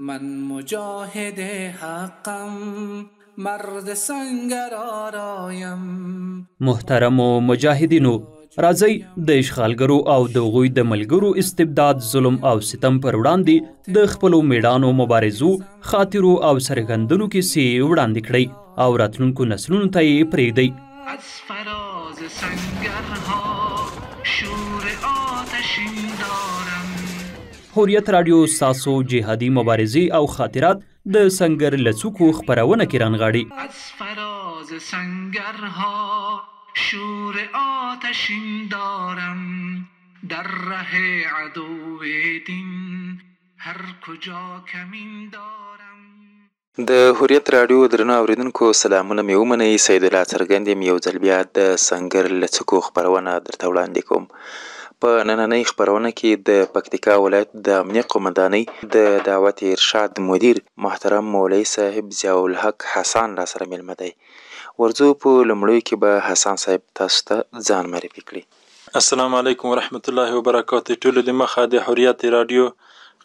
من مجاهد حقم، مرد سنگر آرایم. محترم و مجاهدینو، راځئ د اشغالګرو او د هغوی د ملګرو استبداد، ظلم او ستم پر وړاندې د خپلو میړانو مبارزو، خاطرو او سرګندنو کیسې وړاندې کړئ او راتلونکو نسلونو ته یې پرېږدئ. از فراز سنگرها شور آتشین دارم. حریت رادیو ستاسو جهادي مبارزې او خاطرات د سنگر له څوکو خپرونه کې رانغاړي. از فراز سنگرها شور آتشین دارم. در ره عدو دین هر کجا کمین دارم. د حریت رادیو درنو اوریدونکو سلامونه مې ومنئ. سید الله څرګند یم. یو ځل بیا د سنگر له څوکو خپرونه درته وړاندې کوم. په نننۍ خپرونه کې د پکتیکا ولایت د امنیه قومندانۍ د دعوت ارشاد مدیر محترم مولوي صاحب ضیاء الحق حسان را سره میلمه دی. ورځو په لومړیو کې به حسان صاحب تاسو ته ځان معرفي کړي. السلام علیکم ورحمت الله وبرکاته. ټولو د مخه د حریت رادیو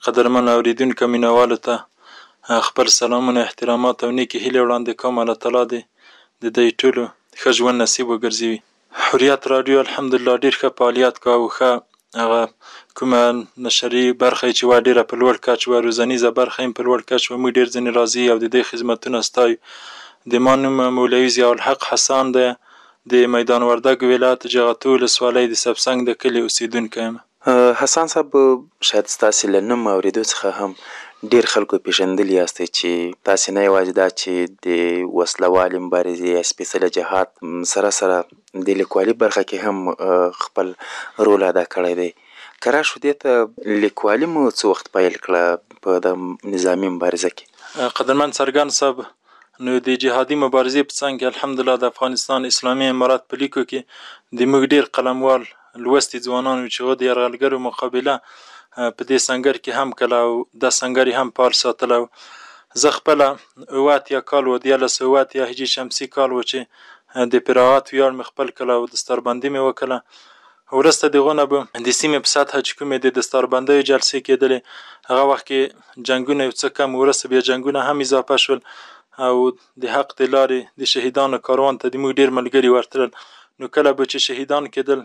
قدرمن اوریدونکو مینوالو ته خپل سلامونه، احترامات او نیکې هیلې وړاندې کوم. الله تعالی دې د دې ټولو ښه ژوند نصیب وګرځوي. حریت رادیو الحمدلله ډېر ښه فعالیت کاوه. ښه هغه کومه نشري برخه چې وه ډېره په لوړ کچ وه، روزنیزه برخه هم په لوړ کچ وه. موږ ډېر ځینې راضي او د دې خدمتونه ستایو. د ما نوم مولوي ضیاء الحق حسان دی. د میدان وردګ ولایت جغتو ولسوالۍ د سبسنګ د کلي اوسیدونکی یم. حسان صاحب شاید ستاسې له نوم اورېدو څخه هم ډېر خلکو پیژندلي یاستئ چې تاسې نه یوازې دا چې د وسلوالې مبارزې یا سپېڅلي جهاد سره سره د لیکوالي برخه کې هم خپل رول ادا کړی دی. که راشو دې ته لیکوالي مو څه وخت پیل کړه په د نظامي مبارزه کې؟ قدرمن څرګند صاحب، نو د جهادي مبارزې په څنګ کې الحمدلله د افغانستان اسلامي امارات په لیکو کې د موږ ډېر قلموال لوستي ځوانانو چې هغه د یرغلګرو مقابله په دې سنګر کې هم کله او دا سنګر یې هم فعال ساتلی و. زه خپله 78 کال و، 1978 هجري شمسي کال و چې د فراغت ویاړ مې خپل کړه او دستاربندي مې وکړه. وروسته د هغو نه به د سیمې په سطحه چې کومې د دستاربندیو جلسې کېدلې، هغه وخت کې جنګونه یو څه کم، وروسته بیا جنګونه هم اضافه شول او د حق د لارې د شهیدانو کاروان ته د موږ ډېر ملګري ورتلل. نو کله به چې شهیدان کېدل،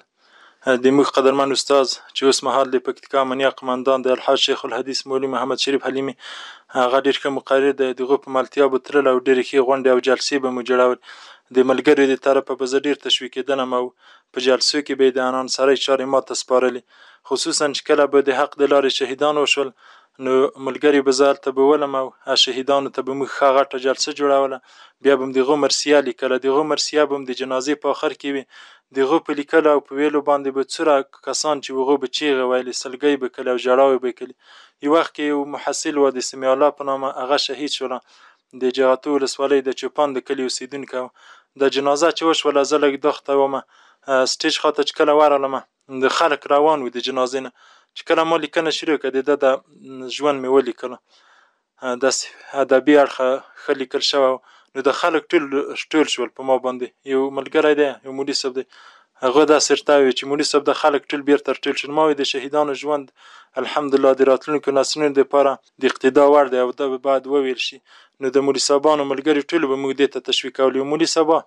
د موږ قدرمن استاد چې اوس مهال د پکتیکا امنیه قمندان د الحاج شیخ الحدیث مولوي محمد شریف حلیمي، هغه ډېر ښه مقرر دی. د هغو په ملتیا به تلل او ډېرې ښې غونډې او جلسې به مو جوړول. د ملګرو د طرفه به زه ډېر تشویقېدلم او په جلسو کې به یې د انانسرۍ چارې ماته سپارلې. خصوصا چې کله به د حق د لارې شهیدان وشول، نو ملګري به زه هلته به ولم او شهیدانو ته به موږ ښه غټه جلسه جوړوله. بیا به م د هغو مرثیه لیکله. د هغو مرثیه به م د جنازې په آخر کې وي. د هغو په لیکلو او په ویلو باندې به څومره کسان چې هغو به چیغې ویلې، سلګۍ به کړلې او ژړاوې به کړلې. یو وخت کې یو محصل و د سمیع الله په نامه، هغه شهید شوله. د جغتو ولسوالۍ د چوپان د کلي اوسیدونکی و. د جنازه چې وشوله، زه لږ دښته ومه. سټیج خواته چې کله ورغلمه، د خلک روان وو د جنازې نه. چې کله ما لیکنه شروع کړه، د ده د ژوند مې ولیکله. داسې ادبي اړخه ښه لیکل شوی و. نو د خلک ټول شول په ما باندې. یو ملګری دی، یو مولي صاحب دی، هغه داسې ورته وویل چې مولي صاحب د خلک ټول بیرته راټول شول. ما وویل د شهیدانو ژوند الحمدلله د راتلونکو نسلونو دپاره د اقتدا وړ دی او دا به باید وویل شي. نو د مولي صاحبانو ملګري ټولو به موږ دې ته تشویقولو. مولي صاحبه،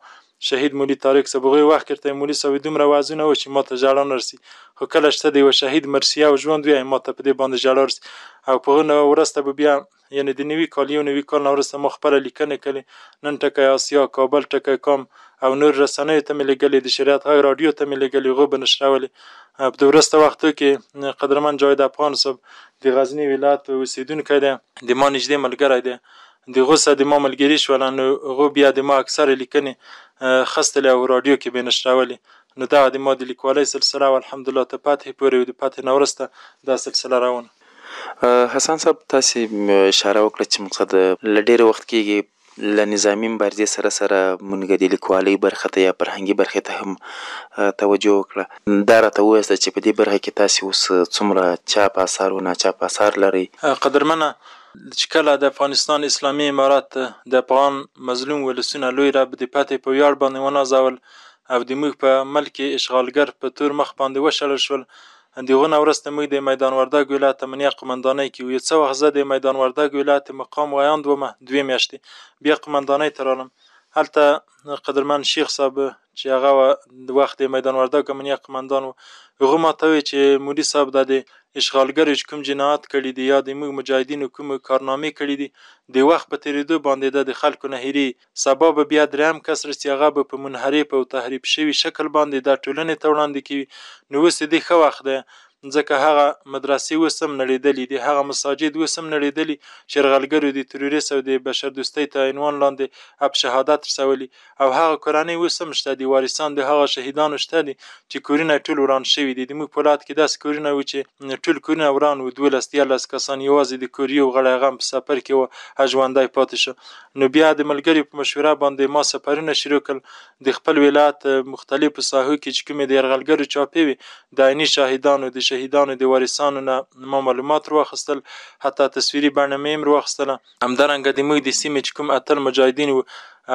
شهید مولي طارق صاحب، هغوی وخت کې ورته مولي صاحب دومره وعظونه و چې ما ته ژړا نه رسي. خو کله چې ته د یوه شهید مرثیه او ژوند ووایې، ما ته په دې باندې ژړا رسي. او په هغه نه وروسته به بیا یعنې د نوي کال، یو نوي کال نه وروسته ما خپله لیکنې کړې. نن ټکی آسیا، کابل ټکی کام او نور رسنیو ته مې لېږلې، د شریعت غږ راډیو ته مې لېږلې، هغو به نشرولې. په د وروسته وختو کې قدرمن جاوید افغان صاحب د غزني ولایت اوسیدونکی دی، د ما نږدې ملګری دی. د هغو سره د ما ملګري شول. نو هغو بیا د ما اکثره لیکنې خستلې او راډیو کې به یې نشرولې. نو دغه د ما د لیکوالۍ سلسله او الحمدلله تر فتحې پورې، د فتحې نه وروسته دا سلسله روانه. حسن صاحب، تاسې اشاره وکړه چې مقصد له ډېره وخت کېږي له نظامي مبارزې سره سره مونږ د لیکوالۍ برخه ته یا فرهنګي برخې ته هم توجه وکړه. دا راته ووایاست چې په دې برخه کې تاسې اوس څومره چاپ اثار و ناچاپ اثار لرئ؟ قدرمنه، چې کله د افغانستان اسلامي امارات د افغان مظلوم ولسونه لوی رب د فتحې په ویاړ باندې ونازول او د موږ په ملک اشغالګر په تور مخ باندې وشړل شول، د هغو نه وروسته موږ د میدان وردګ ولایت امنیه قمندانۍ کې وو. یو څه وخت زه د میدان وردګ ولایت مقام ویاند وم 2 میاشتې، بیا قمندانۍ ته رالم. هلته قدرمن شیخ صاحب چې هغه د وخت د میدان وردګ امنیه قمندان و، هغه ماته وویل چې مولي صاحب دا د اشغالګرو چې کوم جنایات کړي دي یا د موږ مجاهدینو کوم کارنامې کړي دي، د وخت په تېرېدو باندې د خلکو نه هېري، سبا به بیا درېیم کس رسي هغه به په منحرف او تحریف شوي شکل باندې دا ټولنې ته وړاندې کوي. نو اوس د دې ښه وخت دی، ځکه هغه مدرسې اوس هم نړېدلي دي، هغه مساجد اوس هم نړېدلي چې یرغلګرو د تروریست او د بشردوستۍ تر عنوان لاندې اب شهادت رسولي، او هغه کورنۍ اوس هم شته دي، وارثان د هغه شهیدانو شته دي چې کورونه ټول وران شوي دي. د موږ په ولایت کې داسې کورونه وو چې ټول کورونه وران وو، 12-13 کسان یوازې د کور یو غړی هغه هم په سفر کې وو، ژوندی پاتې شو. نو بیا د ملګرو په مشوره باندې ما سفرونه شروع کړل د خپل ولایت مختلفو ساحو کې چې کومې د یرغلګرو چاپې وي، د عیني شهیدانو د شهیدانو د وارثانو نه ما معلومات واخیستل، حتی تصویري بڼه مې هم واخیستله. همدارنګه د موږ د سیمې چې کوم اتل مجاهدین وو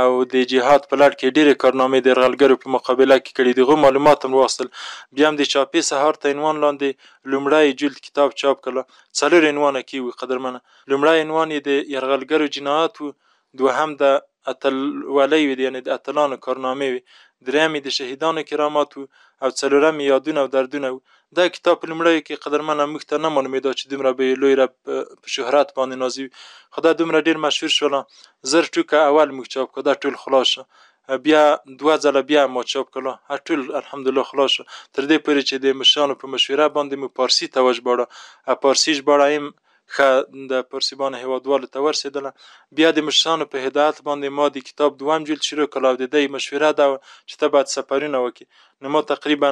او د جهاد په لړ کې ډېرې کارنامې د یرغلګرو په مقابله کې کړي، دغه معلومات هم واخیستل. بیا هم د چاپې سهار ته عنوان لاندې لومړی جلد کتاب چاپ کړله، 4 عنوانه کې وي قدرمنه. لومړی عنوان یې د یرغلګرو جنایات و، دوهم د اتل ولی وي یعنې د اتلانو کارنامې وي، درېیم د شهیدانو کرامات و، او څلورم یادونه او دردونه و. دا کتاب په لومړیو کې قدرمنه موږ ته نه معلومېده چې دومره به لوی رب په شهرت باندې نازي وي، خو دا دومره ډېر مشهور شوله. 1000 ټوکه اول موږ چاپ کړه، دا ټول خلاص شو. بیا 2 ځله بیا ما چاپ کړه، ټول الحمدلله خلاص شو، تر دې پورې چې د مشرانو په مشوره باندې مو پارسي ته وژباړه، پارسي ژباړه هم ښه د پارسیبانو هیوادوالو ته ورسېدله. بیا د مشرانو په هدایت باندې ما د کتاب 2م جلد شروع کړ، او د دې مشوره دا وه چې ته باید سفرونه وکړي. نو ما تقریبا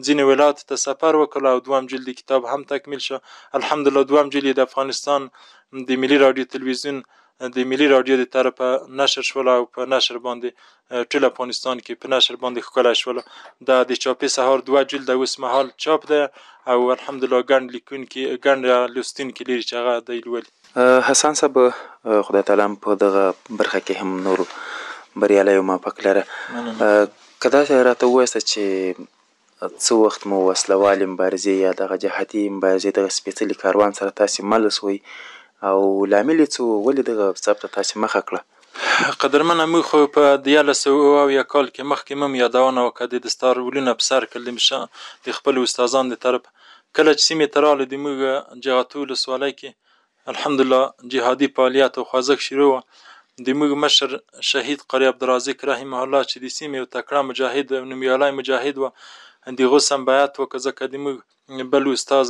ځینې ولایاتو ته سفر وکړ او 2م جلد کتاب هم تکمیل شو. الحمدلله 2م جلد د افغانستان د ملي رادیو تلویزیون د ملي رادیو د طرفه نشر شول، او په نشر باندې ټول افغانستان کې په نشر باندې ښکلی شول. دا د چاپې سهار 2 جلد اوس مهال چاپ ده، او الحمدلله ګڼ لیکونکي ګڼ لوستونکي لري چې هغه دی لولي. حسن صاحب خدای تعالی په دغه برخه کې هم نور بریالی او موفق لره. که داسې راته ووایاست چې څه وخت مو وسله والې مبارزې یا دغه جهادي مبارزې دغه سپېڅلي کاروان سره تاسې مل شوئ، او لامل یې څه و، ولې دغه ثبت ته تاسې مخه کړه؟ قدرمنه موږ خو په 1970 کال کې مخکې مم یادونه وکړه د دستارولونه په سر کړل د خپل استادان د طرف. کله چې سیمې ته راغلو د موږ جغتو ولسوالۍ کې الحمدلله جهادي فعالیت او خوځښت شروع و. د موږ مشر شهید قاری عبدالرازق رحمه الله چې د سیمې یو تکړه مجاهد او نومیالی مجاهد و، د هغو سم بیعت وکړه، ځکه د موږ بل استاد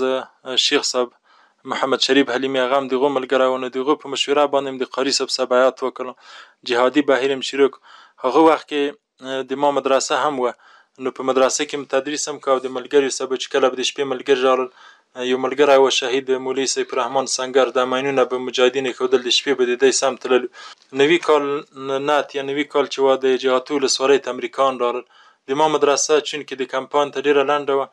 شیخ صاحب محمد شریف حلیمي هغه هم د هغو ملګری و، نو د هغو په مشوره باندې هم د قاري صاحب سره بیعت وکړه، جهادي بهیر هم شروع کړ. هغه وخت کې د ما مدرسه هم وه، نو په مدرسه کې تدریس هم کوه، د ملګریو سره چې کله به د شپې ملګري راغلل، یو ملګری و شهید مولوي سیف الرحمن سنگر، دا ماینونه به مجاهدین ښودل، د شپې به د دی سم تللو. 90 کال نه اتیا 90 کال چې وه د جغتو ولسوالۍ ته امریکایان راغلل، د ما مدرسه چونکې د کمپاین ته ډېره لنډه وه،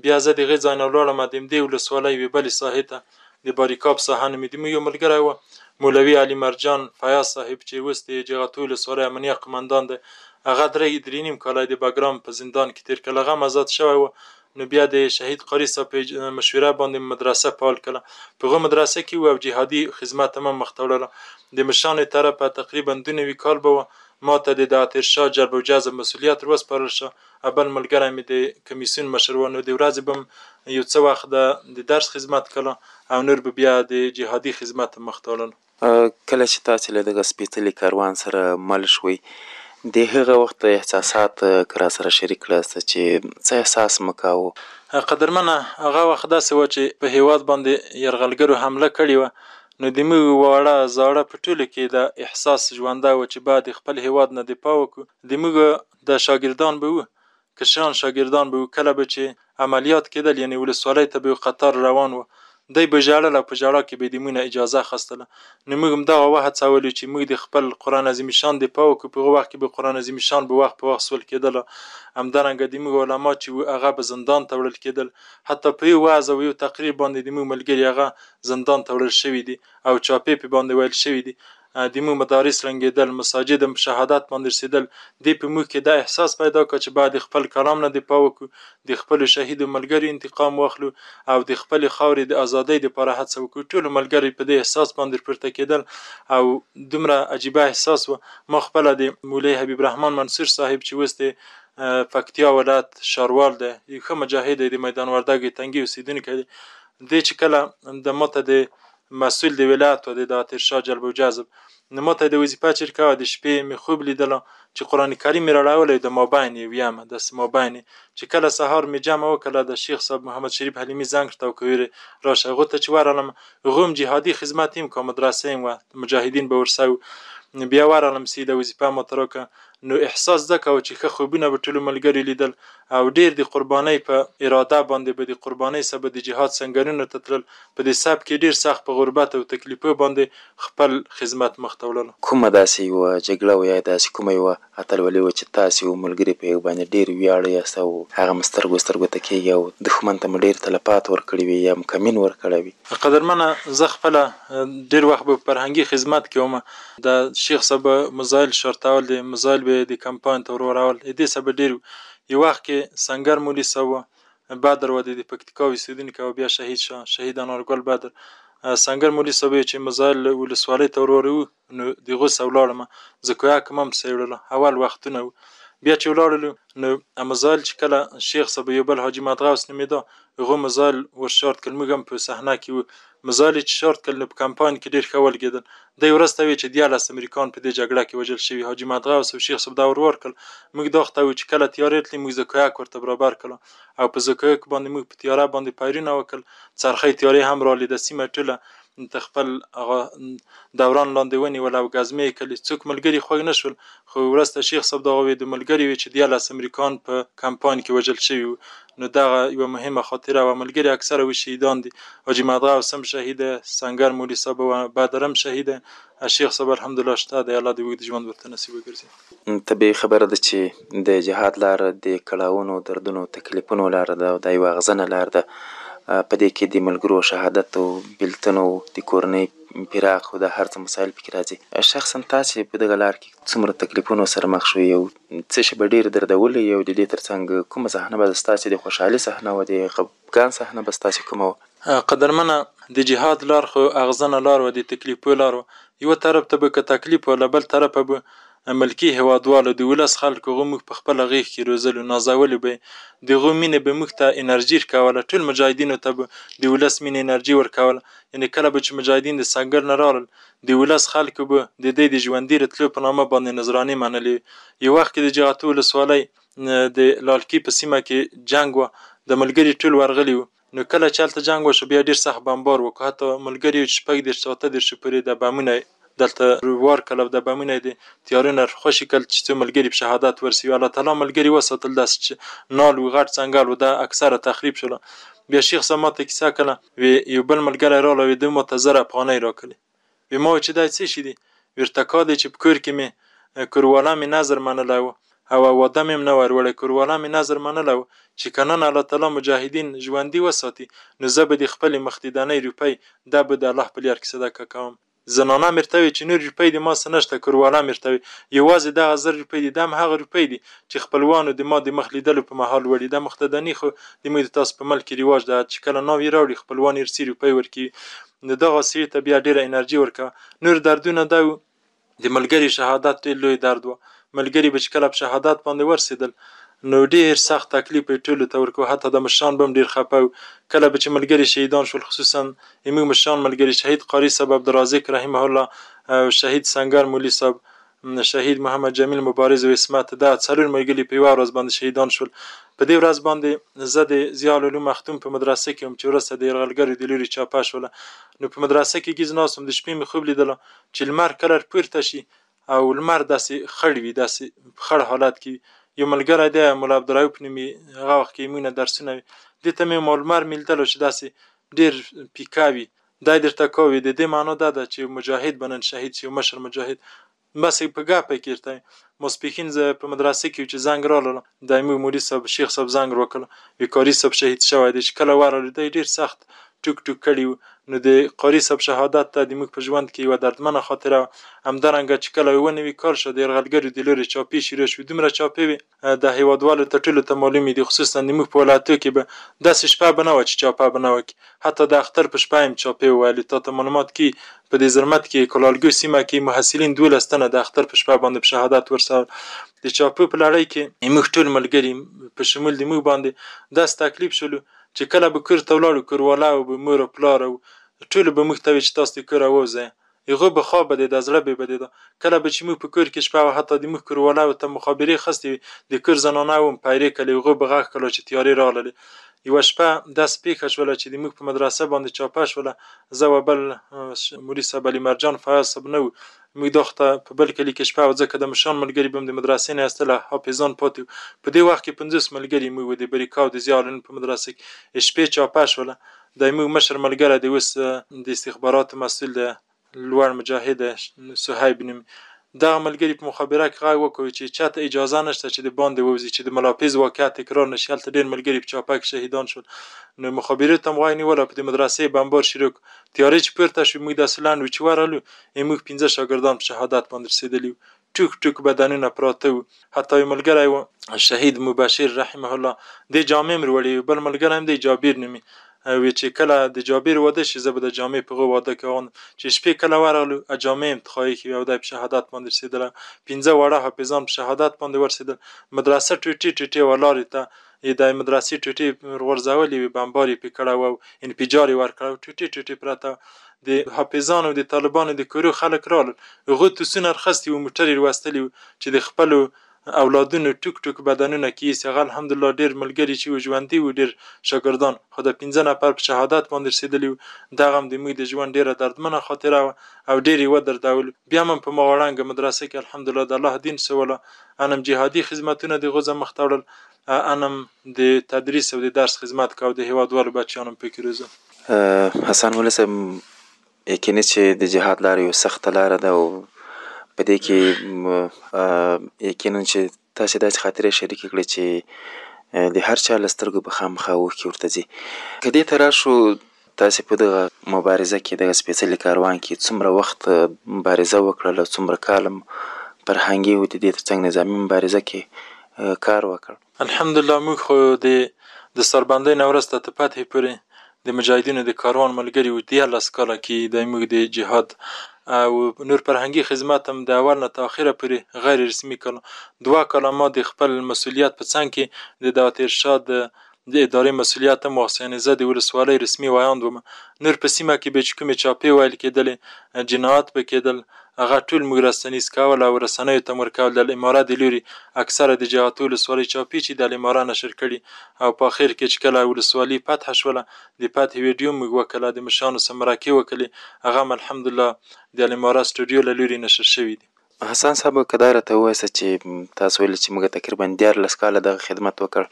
بیا زه د هغې ځای نه ولاړم د همدې ولسوالۍ یوې بلې ساحې ته، د باریکاب ساحه نومېده. موږ یو ملګری و مولوي علي مرجان فیاض صاحب چې اوس د جغتو ولسوالۍ امنیه قمندان دی، هغه 3.5 کاله د بګرام په زندان کې تېر کړل، هغه هم آزاد شوی و. نو بیا د شهید قاری صاحب په مشوره باندې مدرسه فعال کړله، په هغه مدرسه کې و او جهادي خدمت هم مخ ته وړله. د مشرانو طرفه تقریبا 2 کال به وه، ما ته د اترشاه جلب و جذب مسؤلیت وسپارل شو، بل ملګری مې د کمیسیون مشر و، نو د ورځې به هم یو څه وخت د درس خدمت کړله او نور به بیا د جهادي خدمت مخ ته وړل. کله چې تاسې له دغه سپېڅلي کاروان سره مل شوئ، د هغه وخت احساسات که را سره شریک کړاست چې څه احساس مو کاوه؟ قدرمنه هغه وخت داسې وه چې په هېواد باندې یرغلګرو حمله کړې وه، نو د موږ واړه زاړه په ټولو کې د احساس ژوندی و چې باید خپل هېواد نه دفاع وکړو. د موږ د شاګردان به وو، کشران شاګردان به وو، کله به چې عملیات کېدل یعنې ولسوالۍ ته به یو قطار روان و، دی به ژړل او په ژړا کې به د موږ نه اجازه اخیستله. نو موږ همدغه وهڅولو چې موږ د خپل قرآن عظیم شان دفاع وکړو. په هغه وخت کې به قرآن عظیم شان به وخت په وخت سول کېدله، همدارنګه د موږ علما چې وو هغه به زندان ته وړل کېدل، حتی په یو وعظ او یو تقریر باندې د موږ ملګري هغه زندان ته وړل شوي دي او چاپې پې باندې ویل شوي دي. د موږ مدارس رنګېدل، مساجد په شهادت باندې رسېدل، دې په موږ کې دا احساس پیدا کړ چې باید د خپل کلام نه دفاع وکړو، د خپلو شهیدو ملګرو انتقام واخلو او د خپلې خاورې د ازادۍ دپاره هڅه وکړو. ټولو ملګري په دې احساس باندې پورته کېدل او دومره عجیبه احساس و. ما خپله د مولوي حبیب رحمان منصور صاحب چې اوس د پکتیا ولایت شاروال دی، یو ښه مجاهد دی، د میدان وردګ تنګي اوسېدونکی دی، دی چې کله د ماته د مسئول د ولایت و د تیرشاه جلب و جذب، نو ماته د وظیفه چیرې کوه، د شپې مې خوب لیدله چې قرآن کریم مې راړولی د مابین یې ویمه داسې مابین چې کله سهار مې جمع وکړله د شیخ صاحب محمد شریف حلیمي زنګ کړته وکړ راشه هغو ته چې ورغلم، هغو هم جهادي خدمت هم که مدرسه هم وه، مجاهدین به ورسه بیا ورغلم سیده وظیفه ماته راکړه. نو احساس ده کوه چې ښه خوبونه به ټولو ملګري لیدل او ډېر د قربانۍ په اراده باندې به د قربانۍ څخه به د جهاد سنګرونو ته تلل، په دې سب کې ډېر سخت په غربت او تکلیفو باندې خپل خدمت مخ ته وړلو. کومه داسې یوه جګړه وه یا داسې کومه یوه اتلولي وه چې تاسې او ملګري په یو باندې ډېر ویاړئ یاست او هغه مو سترګو ته کېږي او دښمن ته مو ډېر تلفات ورکړي وي یا مو کمین ورکړی وي؟ قدرمنه زه خپله ډېر وخت به فرهنګي خدمت کې وم، د شیخ صاحب مزایل شرطول د مزایل به د کمپاین ته ورورول، دې څه به ډېر یو وخت کې سنګر مولي صاحب و، بدر و د پکتیکا اوسېدونکی او بیا شهید شو، شهید انارګل بدر. سنګر مولي صاحب چې مزایل ولسوالۍ ته ورور وو، نو د هغو څخه ولاړم، زه کویک هم پسې وړله، اول وختونه و. بیا چې ولاړلو نو مزایل چې کله شیخ صاحب یو بل حاجي مدغوس نومېده، هغو مزایل ورشارت کړل، موږ هم په صحنه کې وو، مزایل چې شارت کړل نو په کمپاین کې ډېر ښه ولګېدل. دی ورځ ته وی چې 11 امریکایان په دې جګړه کې وژل شوي، حاجي مدغوس او شیخ صاحب دا ور ورکړل. موږ دا وخت چې کله تیارې تللې موږ زکویک ورته برابر کړله او په زکویک باندې موږ په تیاره باندې پیرونه وکړل، څرخۍ تیارې هم رالیده، سیمه ټوله ته خپل هغه دوران لاندې ونیول او ګزمې یې کړلې. څوک ملګري خوږ نه شول، خو وروسته شیخ صاحب دغه د ملګري وي چې 11 امریکایان په کمپاین کې وژل شوي وو. نو دغه یوه مهمه خاطره وه. ملګري اکثره و شهیدان دي، حاجي مدغوس هم شهیده، سنګر مولي صاحب و بدر هم شهیده، شیخ صاحب الحمدلله شته دی، الله دې اوږد ژوند ورته نصیب وګرځي. طبیعي خبره ده چې د جهاد لاره د کړاوونو، دردونو، تکلیفونو لاره ده او دا یوه اغزنه لاره ده. په دې کې د ملګرو شهادت او بیلتون او د کورنۍ فراق او د هر څه مسایل پکې راځي. شخصا تاسې په دغه لار کې څومره تکلیفونو سره مخ شوي او څه شی به ډېر دردولی او د دې تر څنګ کومه صحنه به ستاسې د خوشحالي صحنه وه، د خفګان صحنه به ستاسې کومه وه؟ قدرمنه د جهاد لار خو اغزنه لار وه، د تکلیفو لار وه. یوه طرف ته به که تکلیف وه، له بل طرفه به ملکي هېوادوالو د ولس خلکو هغو موږ په خپله غېږ کې روزلو، نازولو به یې، د هغو مینې به موږ ته انرژي ورکوله، ټول مجاهدینو ته به د ولس مینې انرژي ورکوله. یعنې کله به چې مجاهدین د سنګر نه راغلل، د ولس خلکو به د دې د ژوندي راتلو په نامه باندې نظرانې منلې. یو وخت کې د جغتو ولسوالۍ د لالکي په سیمه کې جنګ وه، د ملګري ټول ورغلي وو. نو کله چې هلته جنګ وشو بیا ډېر سخت بمبار وکړو، حتی ملګري 14 18 پورې د بمونه دلته وار کړل او د بمونه د تیارونه خوشي کړل چې څو ملګري په شهادت ورسوي. الله تعالی ملګري وساتل، داسې چې نال و غټ څنګل و دا اکثره تخریب شوله. بیا شیخ صاحب ماته کیسه کړله، وی یو بل ملګری راغلی، وی دوی ماته 1000 افغانۍ راکړلې. وی ما چې دا څه شي دي؟ ورته کا دی چې په کور کې مې کورواله مې نظر منلی و او واده مې هم نه ور وړی، کورواله مې نظر منلی و چې که نن الله تعالی مجاهدین ژوندي وساتي نو زه به د خپلې مخدیدنۍ روپۍ دا به د الله په لار کې صدقه کوم. زنانه مې ورته وی چې نور روپۍ د ما څه نشته، کورواله مې ورته وی یوازې دغه 1000 روپۍ دي، دا هم هغه روپۍ دي چې خپلوانو د ما د مخ لیدلو په مهال وړي. دا مخدیدنۍ خو د موږ د تاسو په ملک کې رواج ده چې کله ناوې راوړي خپلوان یې رسي روپۍ ورکوي. نو دغه سړي ته بیا ډېره انرژي ورکوه. نور دردونه دا و، د ملګري شهادت ډېر لوی درد و. ملګري به چې کله په شهادت باندې ورسېدل نو ډېر سخت تکلیف یې ټولو ته ورکوه، حتی د مشران به هم ډېر خفه و. کله به چې ملګري شهیدان شول، خصوصا زموږ مشران ملګري شهید قاري صاحب عبدالرازق رحمه الله، شهید سنګر مولي صاحب، شهید محمد جمیل مبارز و اسمت، دا 4 ملګري په یوه ورځ باندې شهیدان شول. په دې ورځ باندې زه د ضیاء العلوم مختوم په مدرسه کې وم چې وروسته د یرغلګرو د لوري چاپه شوله. نو په مدرسه کې ګیز ناست وم، د شپې مې خوب لیدله چې لمر کله پورته شي او لمر داسې خړ وي، داسې په خړ حالت کې. یو ملګری دی ملا عبدالرؤف نومي، هغه وخت کې موږ نه درسونه وي، دې ته مې لمر مې لیدلو چې داسې ډېر پیکه وي. دا یې درته کوي د دې معنا دا ده چې مجاهد به نن شهید شي، مشر مجاهد. بس په ګپه کې ورته ماسپښین زه په مدرسه کې چې زنګ راغله، د زموږ مولي صاحب شیخ صاحب زنګ راکړه، وی قاري صاحب شهید شوی دی. چې کله ورغلو دی ډېر سخت ټوک ټوک کړي وو. نو د قاري صاحب شهادت ته د موږ په ژوند کې یوه دردمنه خاطره وه. همدارنګه چې کله یوه نوي کال شو د یرغلګرو د لورې چاپې شروع شوې، دومره چاپې وې د هېوادوالو ته ټولو ته معلومې دي، خصوصا د موږ په ولایتو کې به داسې شپه به نه وه چې چاپه به نه وکړي. حتی د اختر په شپه هم چاپې وویلې. تا ته معلومات کې په دې زرمت کې کلالګو سیمه کې محصلین 12 تنه د اختر په شپه باندې په شهادت ورسول. د چاپو په لړۍ کې موږ ټول ملګري په شمول د موږ باندې داسې تکلیف شولو چې کله به کور ته ولاړو، کورواله او به مور او پلار او ټولو به موږ ته وایي چې تاسو د کوره ووځئ. هغوی به خواه بدېده، زړه به یې بدېده. کله به چې موږ په کور کې شپه وه، حتی د موږ کوروالاو ته مخابرې خستې وي، د کور زنانه وم پیرې کړلې، هغوی به غږ کړلو چې تیارې راغللې. یوه شپه داسې پېښه شوله چې د موږ په مدرسه باندې چاپه شوله. زه و بل مولوي صاحب علي مرجان فیاض صاحب نه وو، موږ دا خوا په بل کلي کې شپه وه، ځکه د مشران ملګري به هم د مدرسې نه ایستله، حافظان پاتې وو. په دې وخت کې 50 ملګري موږ وو د بریکا او د ضیا العلوم په مدرسه کې. شپې چاپه شوله. د موږ مشر ملګری د اوس د استخباراتو مسؤل د لوړ مجاهد صهیب نومي، دغه ملګري په مخابره کې غږ وکړ چې چاته اجازه نشته چې د باندې ووځي، چې د ملاپیز واقعه تکرار نشي. هلته ډېر ملګري په چاپه کې شهیدان شول. نو مخابرې ته مو غږ نیوله، په د مدرسې بمبار شروع کړ. تیارې چې پورته شوې، موږ داسې لنډ وو چې ورغلو، موږ 15 شاګردان په شهادت باندې رسېدلي وو. ټوک ټوک بدنونه پراته وو. حتی یو ملګری و شهید مبشر رحمه الله، د جامې هم وروړې. بل ملګری هم دی جابر نومي، وی چې کله د جابر واده شي زه به د جامې په هغه واده کې اغوندم. چې شپې کله ورغلو جامې هم تخایي کې او دی په شهادت باندې رسېدلی. 15 واړه حافظان په شهادت باندې ورسېدل. مدرسه ټوټې ټوټې وه، لارې ته د مدرسې ټوټې غورځولې وې، بمبار یې پرې کړی وه او انفجار یې ورکړی و، ټوټې ټوټې پرته. د حافظانو د طالبانو د کورو خلک راغلل، هغوی توسونه رخصتي وو، موټر یې لوستلي وو چې د خپلو اولادونو ټوک ټوک بدنونه کې ایسي. هغه الحمدلله ډېر ملګري چې وو ژوندي وو، ډېر شاګردان، خو د 15 نفر په شهادت باندې رسېدلي وو. دغه هم د موږ د ژوند ډېره دردمنه خاطره وه او ډېر یې ودردولو. بیا هم په مغړنګه مدرسه کې الحمدلله د الله دین سوله، انم جهادي خدمتونه د غوزه مخ ته وړل، انم د تدریس او د درس خدمت کو، د هېوادوالو بچیانو پکې روزم. حسن مولوي صاحب، یقیني چې د جهاد لاره یو سخته لاره ده او په دې کې یقینا چې تاسې داسې خاطرې شریکې کړې چې د هر چا له سترګو به خامخا اوښکې ورته ځي. که دې ته راشو، تاسې په دغه مبارزه کې، دغه سپېڅلي کاروان کې څومره وخت مبارزه وکړله، څومره کال فرهنګي او د دې ترڅنګ نظامي مبارزه کې کار وکړ؟ الحمدلله موږ خو د سربندۍ نه وروسته تر فتحې پورې د مجاهدینو د کاروان ملګري وو. 13 کاله کې د موږ د جهاد او نور فرهنګي خدمت هم د اول نه تر اخره پورې غیر رسمي کړل. 2 کاله ما د خپل مسؤلیت په څنګ کې د دعوت ارشاد د ادارې مسؤلیت هم واخیست. زه د ولسوالۍ رسمي ویاند وم. نور په سیمه کې به چې کومې چاپې ویل کېدلې، جنایات به کېدل، هغه ټول موږ رسنیز کول او رسنیو ته مو ورکول. د الاماره د لوري اکثره د جهات ولسوالۍ چاپې چې د الاماره نشر کړي، او په اخر کې چې کله ولسوالۍ فتح شوله، د فتح ویډیو موږ وکړله، د مشرانو سره مرکې وکړلې، هغه هم الحمدلله د الاماره سټوډیو له لوري نشر شوي دي. حسن صاحب، که دا راته ووایاست چې تاسو ویلي چې موږ تقریبا 14 کاله دغه خدمت وکړ،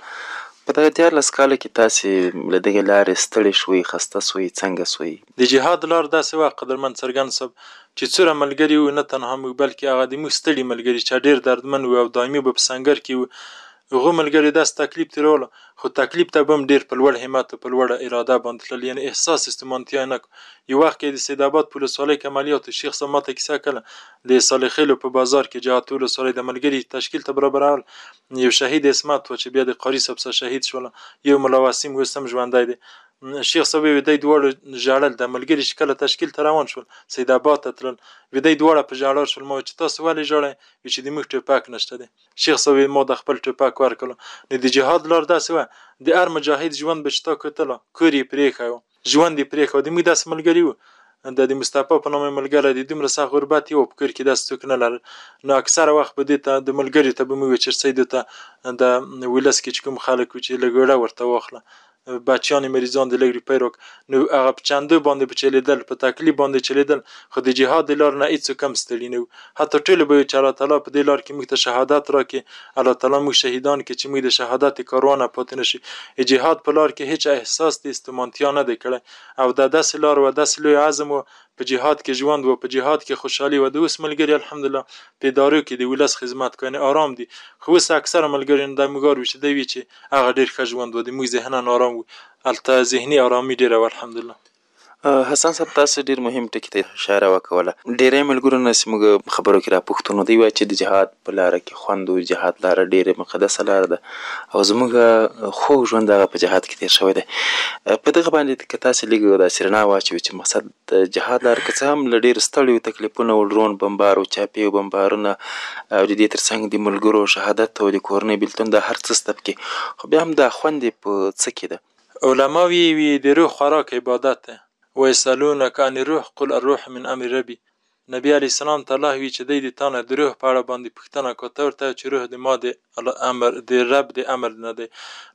په دغه 14 کاله کې تاسې له دغې لارې ستړي شوئ، خسته شوئ، څنګه شوئ؟ د جهاد لار داسې وه قدرمن څرګند صاحب چې څومره ملګري وو، نه تنها موږ بلکې هغه د موږ ستړي ملګري چې ډېر دردمن وو او دایمي به په سنګر کې وو، هغو ملګري داسې تکلیف تېروله، خو تکلیف ته به هم ډېر په لوړ همت او په لوړه اراده باندې تلل، یعنې احساس استمانتیا یې نه کړو. یو وخت کې د سیدآباد په ولسوالۍ کې عملیاتو، شیخ صاحب ماته کیسه کړله، د صالحخیلو په بازار کې جهاد ولسوالۍ د ملګري تشکیل ته برابرول. یو شهید عصمت و چې بیا د قاري صاحب سره شهید شوله، یو ملا وسیم اوس هم ژوندی دی. شیخ صاحب وی دی دواړو ژړل، د ملګري چې کله تشکیل ته روان شول سیدآباد ته تلل، وی دی دواړه په ژړا شول. ما چې تاسو ولې ژاړئ؟ وی چې د موږ ټوپک نشته دی. شیخ صاحب ما د خپل ټوپک ورکړو. نو د جهاد لار داسې وه، د هر مجاهد ژوند به چې تا کتله، کور یې پرېښی و، ژوند یې پرېښی و. د موږ داسې ملګري وو، د مصطفی په نامه ملګری د دومره سخت غربت یې و، په کور کې داسې څوک نه لرل. نو اکثره وخت به دې ته د ملګري ته به موږ وی چرسۍ دې ته د ولس کې چې کوم خلک وو چې لږ اوړه ورته واخله، بچیان مریضان د لږ روپۍ راک. نو هغه په چندو باندې به چلیدل، په تکلیف باندې چلیدل، خو د جهاد د لار نه هېڅوک هم ستړي نه وو. حتی ټولو به ویل چې الله تعالی په دې لار کې موږ ته شهادت راکړي، الله تعالی موږ شهیدان کړي چې موږ د شهادت کاروان نه پاتې نه شي. جهاد په لار کې هېڅ احساس د استمانتیا نه دی کړی او دا داسې لار وه، داسې لوی عزم و په جهاد کې ژوند و، په جهاد کې خوشحالي و. د اوس ملګري الحمدلله په ادارو کې د ولس خدمت کوي، آرام دي. خو اوس اکثره ملګري دا موږ وي چې دی وي چې هغه ډېر ښه ژوند و، د موږ ذهناً آرام وو، هلته ذهني آرامي ډېره وه الحمدلله. حسن صاحب تاسو ډیر مهم ټکي ته اشاره وکوله. ډیری ملګرو نه چې موږ خبرو کې راپوښتو نو دوی وایي چې د جهاد په لاره کې خوند و، جهاد لاره ډیره مقدسه لاره ده او زموږ خوږ ژوند هغه په جهاد کې تیر شوی دی. په دغه باندې که تاسو لږ داسې رڼا واچوئ چې مقصد د جهاد لاره که څه هم له ډېرو ستړیو تکلیفونو و، ډرون بمبار و، چاپي و بمبارونه او د دې ترڅنګ د ملګرو شهادت او د کورنۍ بېلتون دا هر څه سته پکې، خو بیا هم دا خوند یې په څه کې ده؟ علما وی د روح خوراک عبادت ده. ویسالونک عن الروح قل الروح من امر ربی. نبی علیه السلام ته الله وی چې دی د تا نه د روح په اړه باندې پوښتنه کوي، ورته چې روح د ما د امر د رب د امر نه دی.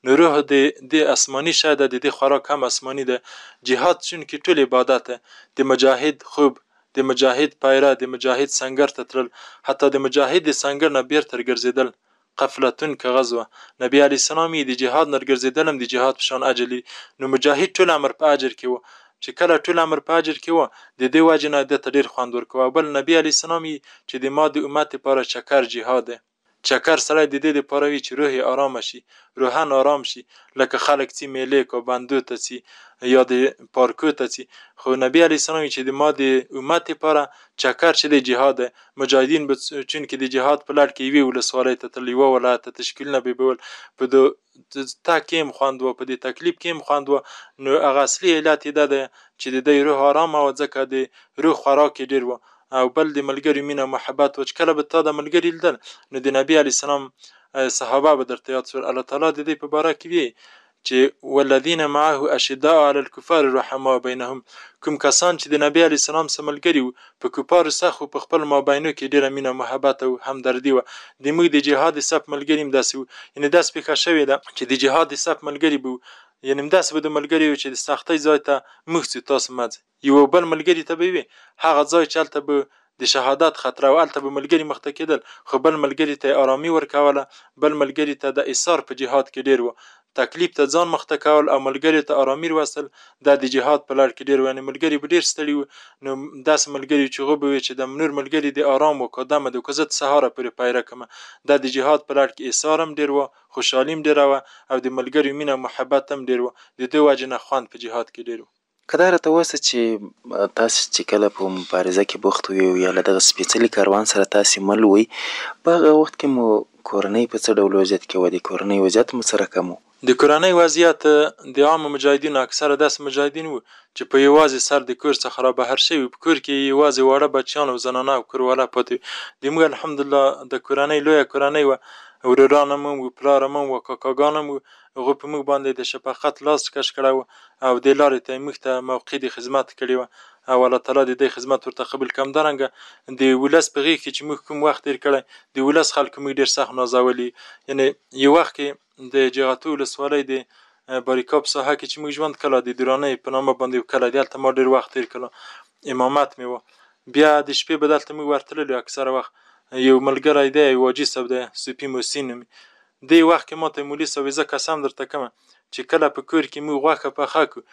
نو روح د آسماني شی ده، د دې خوراک هم آسماني ده. جهاد چونکې ټول عبادت ده. د مجاهد خوب، د مجاهد پایره، د مجاهد سنگر ته تلل، حتی د مجاهد د سنگر نه بیرته ګرځېدل قفلتون که غزوه. نبی علیه السلام د جهاد نه ګرځېدل هم د جهاد په شان اجر لري. نو مجاهد ټول امر په اجر کې و، چې کله ټول امر په اجر کې و د دې وجې نه ده ته ډېر خوند ورکوه. بل نبی علیه السلام چې د ما د امت لپاره چکر جهاد ده. چکر سړی د دې لپاره وي چې روح یې ارامه شي، روحن آرام شي، لکه خلک چې میلې کو بندو ته ځي یا د پارکو ته ځي. خو نبی علیه السلام چې د ما د امت لپاره چکر چې د جهاد ده. مجاهدین به چونکې د جهاد په لړ کې یوې ولسوالۍ ته تلل، یوه ولایت ته تشکیلونه به بول، په د تا کې هم خوند و، په دې تکلیف کې هم خوند و. نو هغه اصلي علت یې دا ده چې د دې روح آرامه و، ځکه د روح خوراک یې ډېر و. او بل د ملګري مینه او محبت و، چې کله به تا د ملګري لیدل نو د نبی علیه السلام صحابه به درته یاد شول. الله تعالی د دې په باره کې وی چې والذین معه اشداء علی الکفار رحماء بینهم. کوم کسان چې د نبی علیه السلام سره ملګري وو په کفارو سخت خو په خپل مابینو کې ډېره مینه محبت او همدردي وه. د موږ د جهاد صف ملګري هم داسې وو، یعنې داسې پېښه شوې ده چې د جهاد صف ملګري به وو، یعنې همداسې به د ملګري وو چې د سختۍ ځای ته موږ ځو تاسو مه ځئ. یو بل ملګري ته به وي هغه ځای چې هلته به د شهادت خطر او هلته به ملګري مخته کېدل، خو بل ملګري ته آرامي ورکوله، بل ملګري ته د ایثار په جهاد کې ډېر و. تکلیف ته ځان مخته کول او ملګري ته آرامي وصل دا د جهاد په لړ کې ډېر و. یعنې ملګري به ډېر ستړي وو، نو داسې ملګري چې هغوی به وي چې د نور ملګري د آرام و قدمه د که زه سهاره پورې پیره کړمه. دا د جهاد په لړ کې ایثار هم ډېر و، خوشحالي هم ډېره وه، او د ملګرو مینه او محبت هم ډېر و. د دې وجې نه خوند په جهاد کې ډېر و. که دا راته ووایاست چې تاسو چې کله په مبارزه کې بوخت وئ یا له دغه سپېڅلي کاروان سره تاسې مل وئ، په هغه وخت کې مو کورنۍ په څه ډول وضعیت کې وه؟ د کورنۍ وضعیت مو څه رقم و؟ د کورنۍ وضعیت د عامو مجاهدینو اکثره داسې مجاهدین وو چې په یوازې سر د کور څخه را بهر شوي، په کور کې یوازې واړه بچیان او زنانه او کورواله پاتې وي. د موږ الحمدلله د کورنۍ لویه کورنۍ وه، وروران هم وو، پلار هم وو، کاکاګان هم وو. هغوی په موږ باندې د شفقت لاس کش کړی و او دې لارې ته یې موږ ته موقع د خدمت کړې وه، او الله تعالی د دې خدمت ورته قبول کړي. همدارنګه د ولس په غېږ کې چې موږ کوم وخت تېر کړی، د ولس خلکو موږ ډېر سخت نازولي. یعنې یو وخت کې د جغتو ولسوالۍ د باریکا په ساحه کې چې موږ ژوند کله د درانۍ په نامه باندې کله دلته ما ډېر وخت تېر کړی، امامت مې و. بیا د شپې به دلته موږ ورتللو اکثره وخت. یو ملګری دی واجي صاحب دی، صوفي محسن نومي، دې وخت کې ماته مولي صاحب زه قسم درته کوم چې کله په کور کې موږ غوښه پخه کړو،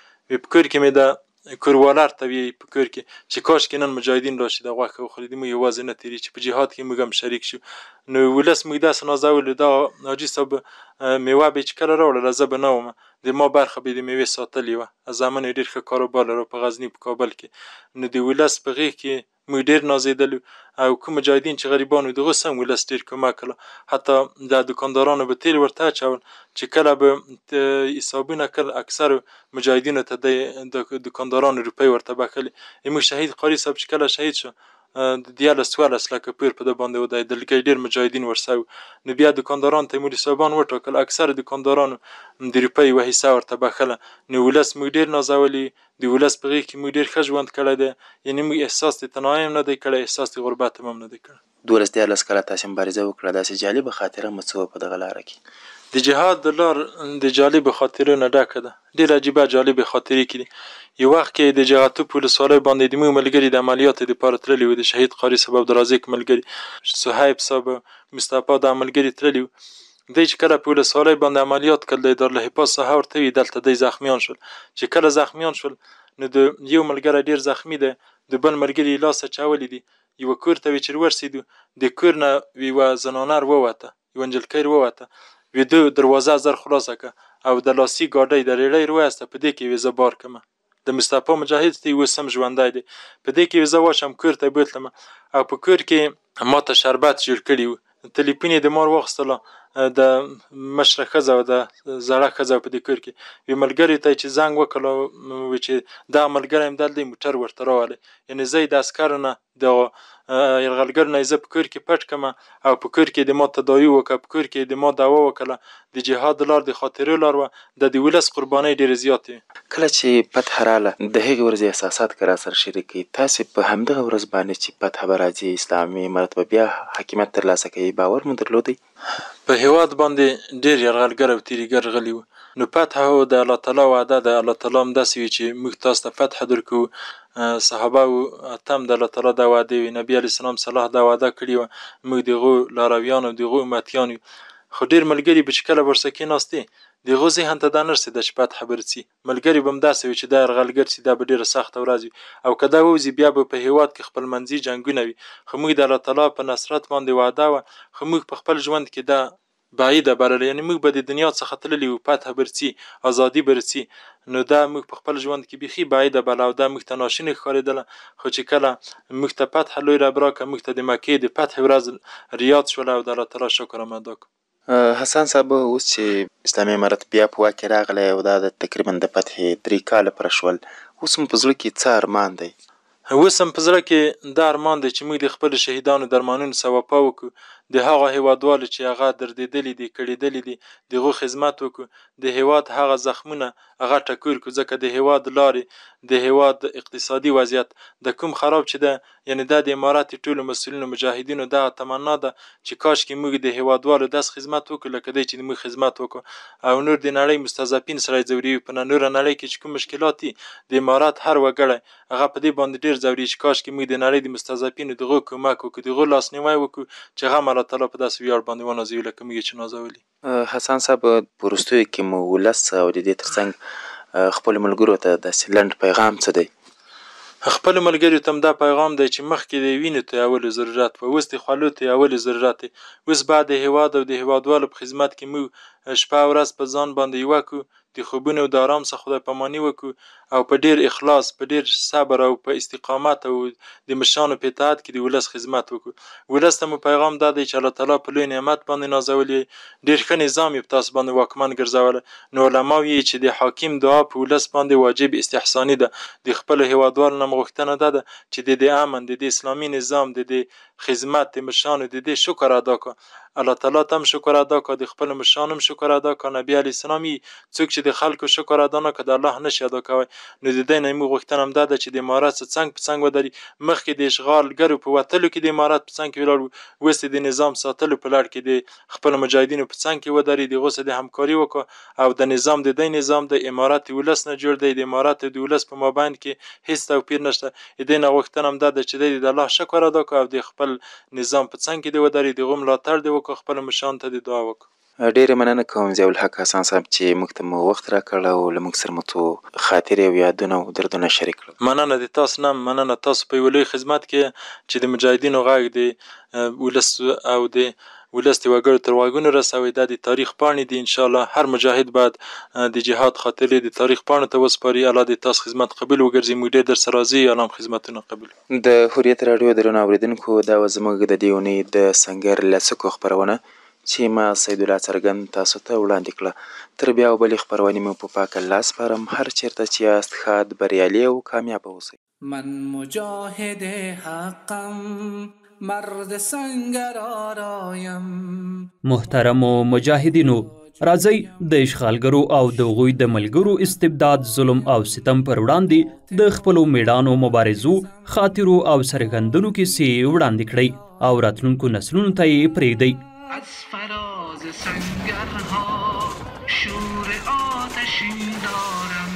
په کور کې مې د کوروالر ته وی په کور کې چې کاشکې نن مجاهدین راشي د غوښه وخوري، موږ یوازې نه تېري چې په جهاد کې موږ هم شریک شو. نو ولس موږ داسې نازولو، دا حاجي صاحب میوه به چې کله راوړله زه به نه وم، د ما برخه به د میوې ساتلې وه. زامن یې ډېر ښه کاروبار لرو په غزني په کابل کې. نو د ولس په غېږ کې موږ ډېر نازېدلو، او کوم مجاهدین چې غریبان وو د هغو سم ولس ډېر کومک کړه. حتی د دوکاندارانو به تیل ورته اچول چې کله به حسابونه کړل، اکثرو مجاهدینو ته د دوکاندارانو روپۍ ورته بخښلې. زموږ شهید قاري صاحب چې کله شهید شو د 11-14 لکه پور په ده باندې ودی، دلګۍ ډېر مجاهدین ورسوي. نو بیا دوکاندارانو ته مولي صاحبان وټاکل، اکثر دوکاندارانو د روپۍ یوه حصه ورته بخښله. نو ولس موږ ډېر نازولي، د ولس په غېږ کې موږ ډېر ښه ژوند کړی دی. یعنې موږ احساس د تنهایي هم نه دی کړی، احساس د غربت هم نه دی کړی. 12-13 کاله تاسې مبارزه وکړه، داسې جالبه خاطره مو څه وه په دغه لاره کې؟ د جهاد د لار د جالبو خاطرو نه ډکه ده، ډېر عجیبه جالبې خاطرې کې دي. یو وخت کې د جغتو په ولسوالۍ باندې د موږ ملګري د عملیاتو دپاره تللي وو، د شهید قاري صاحب عبدالرازق ملګري، صهیب صاحب، مصطفی دا ملګري تللي وو. دی چې کله په ولسوالۍ باندې عملیات کړل، د دارالحفاظ ساحه ورته وي، دلته دی زخمیان شول. چې کله زخمیان شول نو د یو ملګری ډېر زخمی دی، د بل ملګري لاس اچولی دي. یوه کور ته وی چې ورسېدو، د کور نه یوه زنانه ووته، یوه نجلکۍ ووته، وی ده دروازه زر خلاصه که او د لاسي ګاډۍ د ریړۍ روایسته، په دې کې وی زه بار کمه. د مصطفی مجاهد ته اوس هم ژوندی دی، په دې کې زه واچم کور ته بوتلم او په کور کې ماته شربت جوړ کړي وو. تلیفون یې د مار واخیستله، د مشره ښځه او د زړه ښځه په دې کور کې. وی ملګري ته چې زنګ وکړو، وی چې دا ملګری م دلته موټر ورته راولی، یعنې زه یې د عسکرو نه د یرغلګرو نه یې زه په کور کې پټ کړم او په کور کې د ما تداوي وکړه، په کور کې د ما دعوا وکړله. د جهاد لار د خاطرې لار وه، د ولس قربانۍ ډېرې زیاتې وې. کله چې فتح راله د هغې ورځې احساسات که راسره شریک کړئ، تاسې په همدغه ورځ باندې چې فتح به راځي، اسلامي امارت به بیا حاکمیت ترلاسه کوي، باور مو درلودی؟ په هېواد باندې ډېر یرغلګر او تیریګر غلي وو، نو فتح د الله تعالی وعده ده. الله تعالی همداسې وي چې موږ تاسو ته فتح درکوو. صحابه اتم د الله تعالی دا وعده وي، نبي علیه السلام صلاح دا وعده کړې وه، موږ د هغو لارویان او د هغو امتیان یو. خو ډېر ملګري به چې کله ورسره کېناستې، د هغو ذهن ته دا نه رسېده چې فتح به رسي. ملګري به همداسې وي چې دا یرغلګر چې دا به ډېره سخته ورځ وي، او که دا ووځي بیا به په هېواد کې خپلمنځي جنګونه وي. خو موږ د الله تعالی په نصرت باندې وعده وه، خو موږ په خپل ژوند کې دا بعیده بلله، یعنې موږ به د دنیا څخه تللي وو، فتح به رسي، ازادي به رسي. نو دا موږ په خپل ژوند کې بیخي بعیده بله او دا موږ ته ناشونې ښکارېدله. خو چې کله موږ ته فتح لوی رب راکړه، موږ ته د مکې د فتح ورځ ریاد شوله او د الله تعالی شکر هم ادا کړو. حسن صاحب، اوس چې اسلامي امارت بیا په واک کې راغلی او دا د تقریبا د فتحې 3 کاله پوره شول، اوس مو په زړه کې څه ارمان دی؟ اوس هم په زړه کې دا ارمان دی چې موږ د خپلو شهیدانو درمانونو څه وفا وکړو، د هغه هېوادوالو چې هغه دردېدلي دي، کړېدلي دي، د هغو خدمت وکړو، د هېواد هغه زخمونه هغه ټکور کړو. ځکه د هېواد لارې، د هېواد اقتصادي وضعیت د کوم خراب چې ده، یعنې دا د امارت ټولو مسؤلینو مجاهدینو دغه تمنا ده چې کاشکې موږ د هېوادوالو داسې خدمت وکړو لکه دی چې موږ خدمت وکړو، او نور د نړۍ مستضعفین سره یې ځوروي. په نوره نړۍ کې چې کوم مشکلات دي، د امارت هر وګړی هغه په دې باندې ډېر ځوري چې کاشکې موږ د نړۍ د مستضعفینو د هغو کومک وکړو، د هغو لاسنیوی وکړو چې هغه هم الله تعالی په داسې ویاړ باندې ونازوي لکه موږ یې چې نازولي. حسن صاحب، په وروستیو کې مو ولس او د دې ترڅنګ خپلو ملګرو ته داسې لنډ پیغام څه دی؟ خپلو ملګرو ته هم دا پیغام دی چې مخکې د وینو تویولو ضرورت و، اوس د خولو تویولو ضرورت دی. اوس باید د هېواد او د هېوادوالو په خدمت کې موږ شپه او ورځ په ځان باندې یوه کړو، د خوبونو او د آرام څخه خدای پاماني وکړو، او په ډېر اخلاص، په ډېر صبر او په استقامت او د مشرانو په اطاعت کې د ولس خدمت وکړو. ولس ته مو پیغام دا دی چې الله تعالی په لوی نعمت باندې نازولی، ډېر ښه نظام یې په تاسو باندې واکمن ګرځولی. نو علما وایي چې د حاکم دعا په ولس باندې واجب استحساني ده. د خپلو هېوادوالو نه غوښتنه دا ده چې د دې امن، د دې اسلامي نظام، د دې خدمت د مشرانو د دې شکر ادا کړه. الله تعالی ته هم شکر ادا کړه، د خپلو مشرانو هم شکر ادا کړه. نبي علیه السلام څوک چې د خلکو شکر ادا نه کړه د الله نشي ادا کوی. نو د دې نه موږ غوښتنه هم دا ده چې د امارت څخه څنګ په څنګ ودري. مخکې د اشغالګرو په وتلو کې د امارت په څنګ کې ولاړ وو، اوس د نظام ساتلو په لړ کې د خپلو مجاهدینو په څنګ کې ودري، د هغو سره د همکاري وکړه، او د نظام د دې نظام د امارت د ولس نه جوړ دی. د امارت او د ولس په مابین کې هیڅ توپیر نشته. د دې نه غوښتنه هم دا ده چې د الله شکر ادا کړه او د خپل نظام په څنګ کې د ودري، د هغو ملاتړ دې وکړه، خپلو مشرانو ته دې دعا وکړه. ډېره مننه کوم ضیاء الحق حسن صاحب چې موږ ته مو وخت راکړ او له موږ سره مو څو خاطرې او یادونه او دردونه شریک کړل. مننه د تاسو نه، مننه تاسو په یوه لوی خدمت کې چې د مجاهدینو غږ د ولس او د ولس د وګړو تر غوږونو رسوي. دا د تاریخ پاڼې دي، انشاءالله هر مجاهد باید د جهاد خاطرې د تاریخ پاڼو ته وسپاري. الله دې تاسو خدمت قبول وګرځي، موږ ډېر درسره راضي یو، الله هم خدمتونه قبول. د حریت راډیو درنو اورېدونکو، دا وه زموږ د دې اونۍ د سنګر له څکو خپرونه چې ما سید الله څرګند تاسو ته وړاندې کړه. تر بیا او بلې خپرونې مو په پاک الله سپارم. هر چېرته چې یاست ښاد، بریالي او کامیابه اوسئ. من مجاهد حقم، مرد سنگر آرایم. محترمو مجاهدینو، راځئ د اشغالګرو او د هغوی د ملګرو استبداد، ظلم او ستم پر وړاندې د خپلو میړانو مبارزو، خاطرو او سرګندنو کیسې وړاندې کړئ او راتلونکو نسلونو ته یې پرېږدئ. از فراز سنگرها شور آتشین دارم.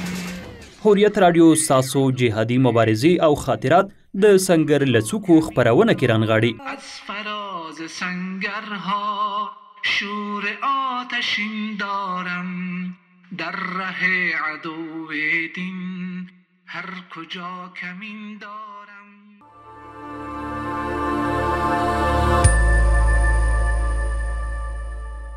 حریت راډیو ستاسو جهادي مبارزې او خاطرات د سنګر له څوکو خپرونه کې رانغاړي. از فراز سنگرها شور آتشین دارم. در ره عدو دین هر کجا کمین دارم.